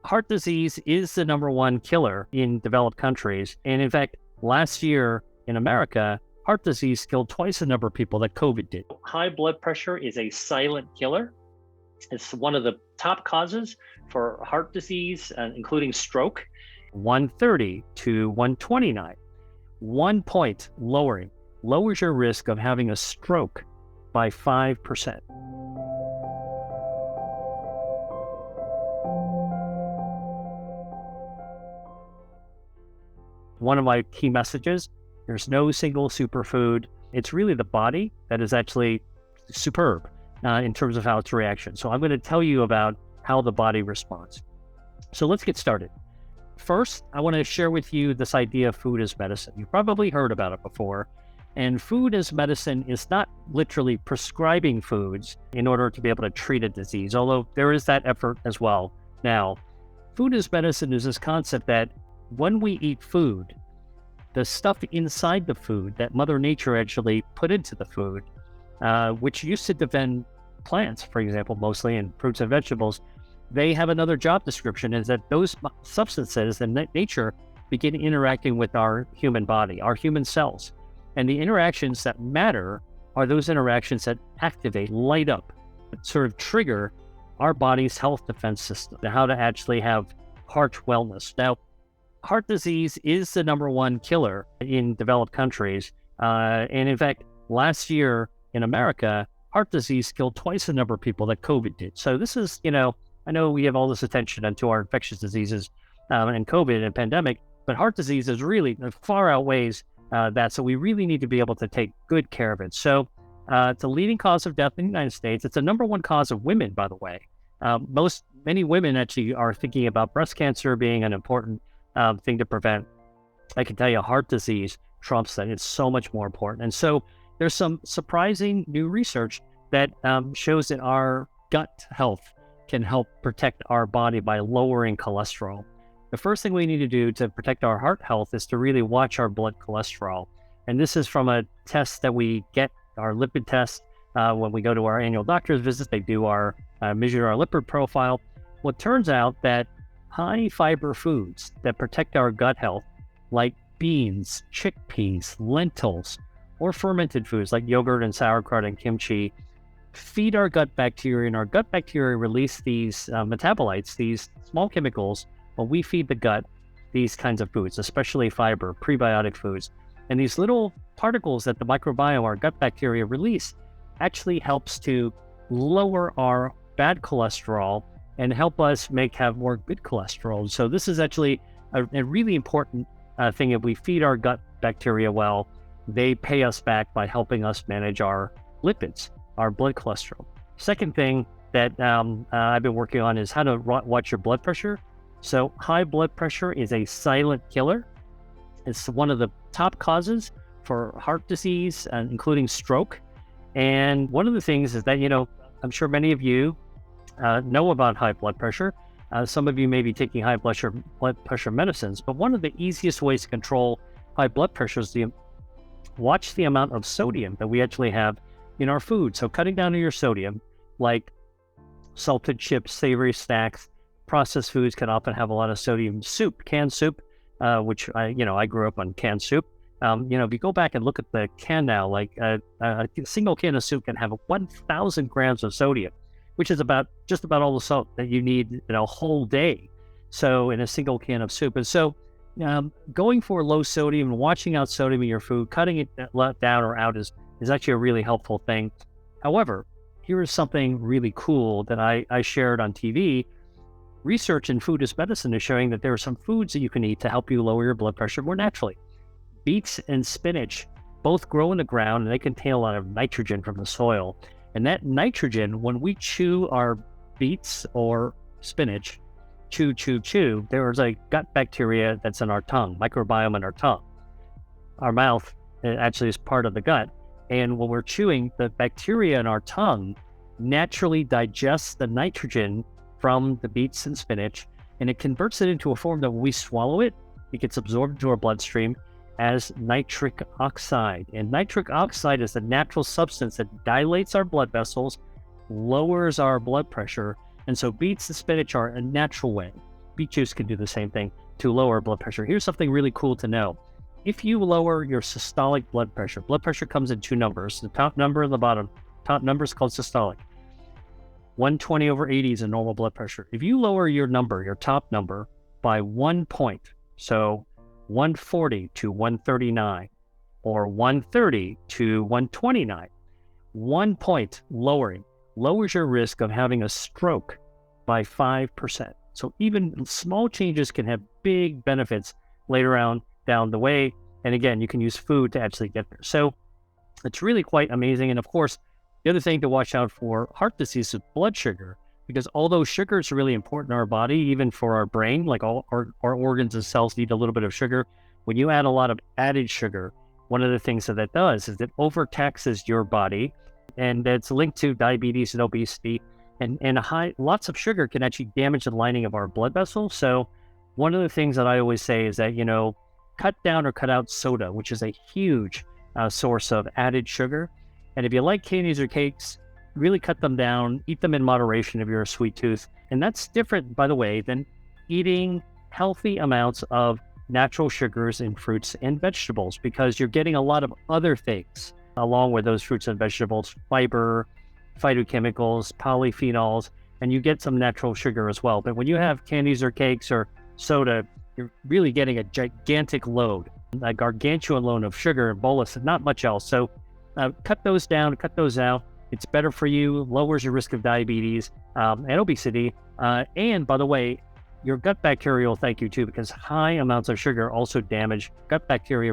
Heart disease is the number one killer in developed countries. And in fact, last year in America, heart disease killed twice the number of people that COVID did. High blood pressure is a silent killer. It's one of the top causes for heart disease, including stroke. 130 to 129. 1 point lowers your risk of having a stroke by 5%. One of my key messages, there's no single superfood. It's really the body that is actually superb in terms of how its reaction. So I'm going to tell you about how the body responds. So let's get started. First, I want to share with you this idea of food as medicine. You've probably heard about it before. And food as medicine is not literally prescribing foods in order to be able to treat a disease, although there is that effort as well. Now, food as medicine is this concept that when we eat food, the stuff inside the food that Mother Nature actually put into the food, which used to defend plants, for example, mostly, and fruits and vegetables, they have another job description, is that those substances in nature begin interacting with our human body, our human cells. And the interactions that matter are those interactions that activate, light up, sort of trigger our body's health defense system, how to actually have heart wellness. Now, heart disease is the number one killer in developed countries. And in fact, last year in America, heart disease killed twice the number of people that COVID did. So this is, I know we have all this attention onto our infectious diseases and COVID and pandemic, but heart disease is really far outweighs that. So we really need to be able to take good care of it. So it's a leading cause of death in the United States. It's a number one cause of women, by the way. Many women actually are thinking about breast cancer being an important thing to prevent. I can tell you heart disease trumps that. It's so much more important. And so there's some surprising new research that shows that our gut health can help protect our body by lowering cholesterol. The first thing we need to do to protect our heart health is to really watch our blood cholesterol. And this is from a test that we get, our lipid test. When we go to our annual doctor's visit, they do our measure our lipid profile. Well, it turns out that high fiber foods that protect our gut health, like beans, chickpeas, lentils, or fermented foods like yogurt and sauerkraut and kimchi, feed our gut bacteria, and our gut bacteria release these metabolites, these small chemicals, when we feed the gut these kinds of foods, especially fiber, prebiotic foods. And these little particles that the microbiome, our gut bacteria release, actually helps to lower our bad cholesterol and help us have more good cholesterol. So this is actually a really important thing. If we feed our gut bacteria well, they pay us back by helping us manage our lipids, our blood cholesterol. Second thing that I've been working on is how to watch your blood pressure. So high blood pressure is a silent killer. It's one of the top causes for heart disease, including stroke. And one of the things is that, I'm sure many of you know about high blood pressure. Some of you may be taking high blood pressure medicines, but one of the easiest ways to control high blood pressure is to watch the amount of sodium that we actually have in our food. So cutting down on your sodium, like salted chips, savory snacks, processed foods can often have a lot of sodium. Soup, canned soup, which I grew up on canned soup. If you go back and look at the can now, like a single can of soup can have 1,000 grams of sodium, which is just about all the salt that you need in a whole day. So in a single can of soup. And so going for low sodium and watching out sodium in your food, cutting it down or out is actually a really helpful thing. However, here is something really cool that I shared on TV. Research in food as medicine is showing that there are some foods that you can eat to help you lower your blood pressure more naturally. Beets and spinach both grow in the ground, and they contain a lot of nitrogen from the soil. And that nitrogen, when we chew our beets or spinach, chew, there is a gut bacteria that's in our tongue, microbiome in our tongue. Our mouth actually is part of the gut. And when we're chewing, the bacteria in our tongue naturally digests the nitrogen from the beets and spinach, and it converts it into a form that when we swallow it, it gets absorbed into our bloodstream as nitric oxide. And nitric oxide is a natural substance that dilates our blood vessels, lowers our blood pressure. And so beets and spinach are a natural way beet juice can do the same thing to lower blood pressure. Here's something really cool to know. If you lower your systolic blood pressure comes in two numbers. The top number and the bottom. Top number is called systolic. 120/80 is a normal blood pressure. If you lower your number, your top number, by 1 point, so 140 to 139 or 130 to 129, 1 point lowers your risk of having a stroke by 5%. So even small changes can have big benefits later on down the way. And again, you can use food to actually get there. So it's really quite amazing. And of course, the other thing to watch out for heart disease is blood sugar, because although sugar is really important in our body, even for our brain, like all our organs and cells need a little bit of sugar. When you add a lot of added sugar, one of the things that does is it overtaxes your body, and it's linked to diabetes and obesity. And lots of sugar can actually damage the lining of our blood vessels. So one of the things that I always say is that, cut down or cut out soda, which is a huge source of added sugar. And if you like candies or cakes, really cut them down, eat them in moderation if you're a sweet tooth. And that's different, by the way, than eating healthy amounts of natural sugars in fruits and vegetables, because you're getting a lot of other things along with those fruits and vegetables: fiber, phytochemicals, polyphenols, and you get some natural sugar as well. But when you have candies or cakes or soda, you're really getting a gigantic load, a gargantuan load of sugar and bolus and not much else. So cut those down, cut those out. It's better for you, lowers your risk of diabetes and obesity. And by the way, your gut bacteria will thank you too, because high amounts of sugar also damage gut bacteria.